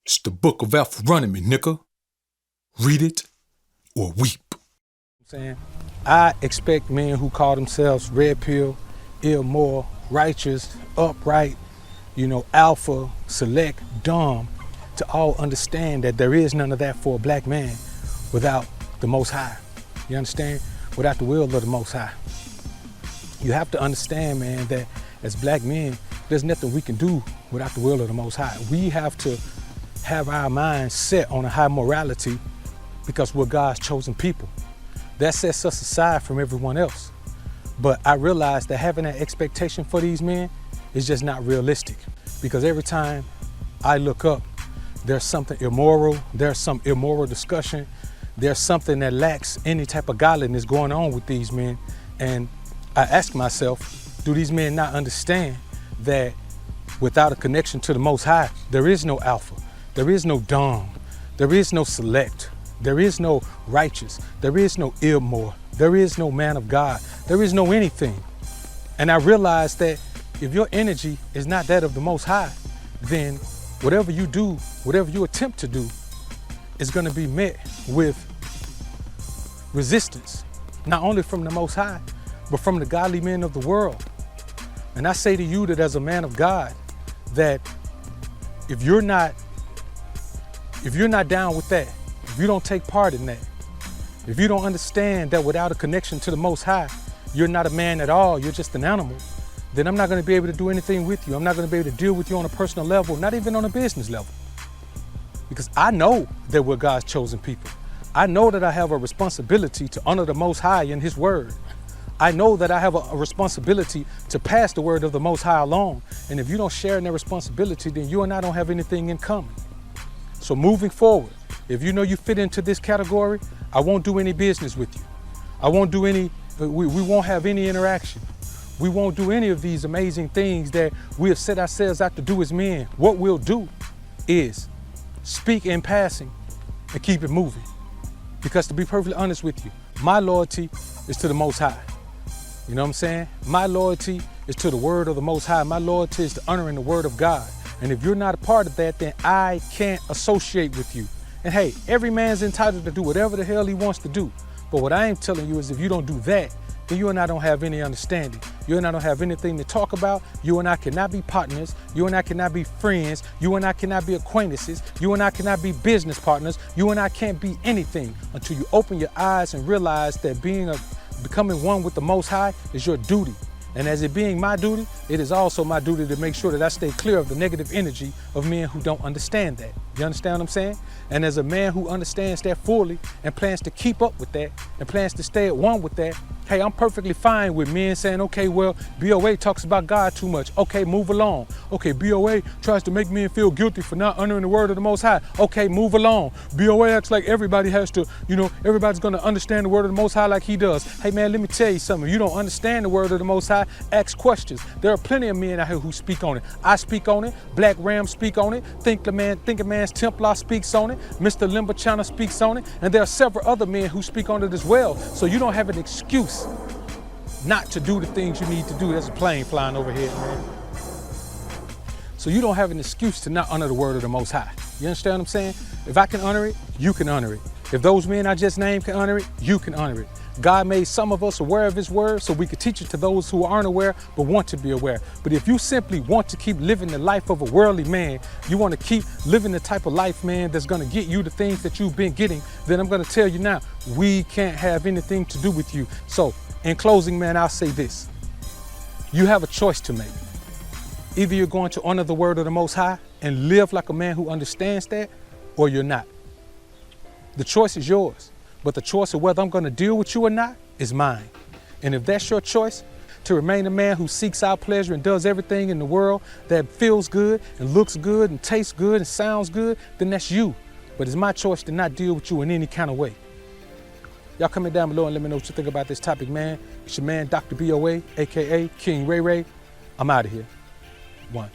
It's the book of Alpha running me, nigga. Read it or weep. I expect men who call themselves red pill, immoral, righteous, upright, alpha, select, dumb, to all understand that there is none of that for a black man without the Most High. You understand? Without the will of the Most High. You have to understand, man, that as black men, there's nothing we can do without the will of the Most High. We have to have our minds set on a high morality because we're God's chosen people. That sets us aside from everyone else. But I realize that having that expectation for these men is just not realistic, because every time I look up, there's something immoral, there's some immoral discussion, there's something that lacks any type of godliness going on with these men. And I ask myself, do these men not understand that without a connection to the Most High, there is no alpha, there is no dumb, there is no select, there is no righteous, there is no immoral, there is no man of God, there is no anything. And I realize that if your energy is not that of the Most High, then whatever you do, whatever you attempt to do, is going to be met with resistance, not only from the Most High, but from the godly men of the world. And I say to you that as a man of God, that if you're not down with that, if you don't take part in that, if you don't understand that without a connection to the Most High, you're not a man at all, you're just an animal, then I'm not going to be able to do anything with you. I'm not going to be able to deal with you on a personal level, not even on a business level. Because I know that we're God's chosen people. I know that I have a responsibility to honor the Most High in His word. I know that I have a responsibility to pass the word of the Most High along. And if you don't share in that responsibility, then you and I don't have anything in common. So moving forward, if you know you fit into this category, I won't do any business with you. I won't do any, we won't have any interaction. We won't do any of these amazing things that we have set ourselves out to do as men. What we'll do is speak in passing and keep it moving. Because to be perfectly honest with you, my loyalty is to the Most High. You know what I'm saying? My loyalty is to the word of the Most High. My loyalty is to honoring the word of God. And if you're not a part of that, then I can't associate with you. And hey, every man's entitled to do whatever the hell he wants to do. But what I am telling you is if you don't do that, then you and I don't have any understanding. You and I don't have anything to talk about. You and I cannot be partners. You and I cannot be friends. You and I cannot be acquaintances. You and I cannot be business partners. You and I can't be anything until you open your eyes and realize that becoming one with the Most High is your duty. And as it being my duty, it is also my duty to make sure that I stay clear of the negative energy of men who don't understand that. You understand what I'm saying? And as a man who understands that fully and plans to keep up with that and plans to stay at one with that, hey, I'm perfectly fine with men saying, okay, well, BoA talks about God too much. Okay, move along. Okay, BoA tries to make men feel guilty for not honoring the word of the Most High. Okay, move along. BoA acts like everybody has to, everybody's going to understand the word of the Most High like he does. Hey, man, let me tell you something. If you don't understand the word of the Most High, ask questions. There are plenty of men out here who speak on it. I speak on it. Black Ram speak on it. Thinking Man's Templar speaks on it. Mr. Limber Channel speaks on it. And there are several other men who speak on it as well. So you don't have an excuse not to do the things you need to do. There's a plane flying overhead, man. So you don't have an excuse to not honor the word of the Most High. You understand what I'm saying? If I can honor it, you can honor it. If those men I just named can honor it, you can honor it. God made some of us aware of His word so we could teach it to those who aren't aware but want to be aware. But if you simply want to keep living the life of a worldly man, you want to keep living the type of life, man, that's going to get you the things that you've been getting, then I'm going to tell you now, we can't have anything to do with you. So in closing, man, I'll say this. You have a choice to make. Either you're going to honor the word of the Most High and live like a man who understands that, or you're not. The choice is yours. But the choice of whether I'm going to deal with you or not is mine. And if that's your choice, to remain a man who seeks out pleasure and does everything in the world that feels good and looks good and tastes good and sounds good, then that's you. But it's my choice to not deal with you in any kind of way. Y'all comment down below and let me know what you think about this topic, man. It's your man, Dr. BoA, AKA King Ray Ray. I'm out of here. 1.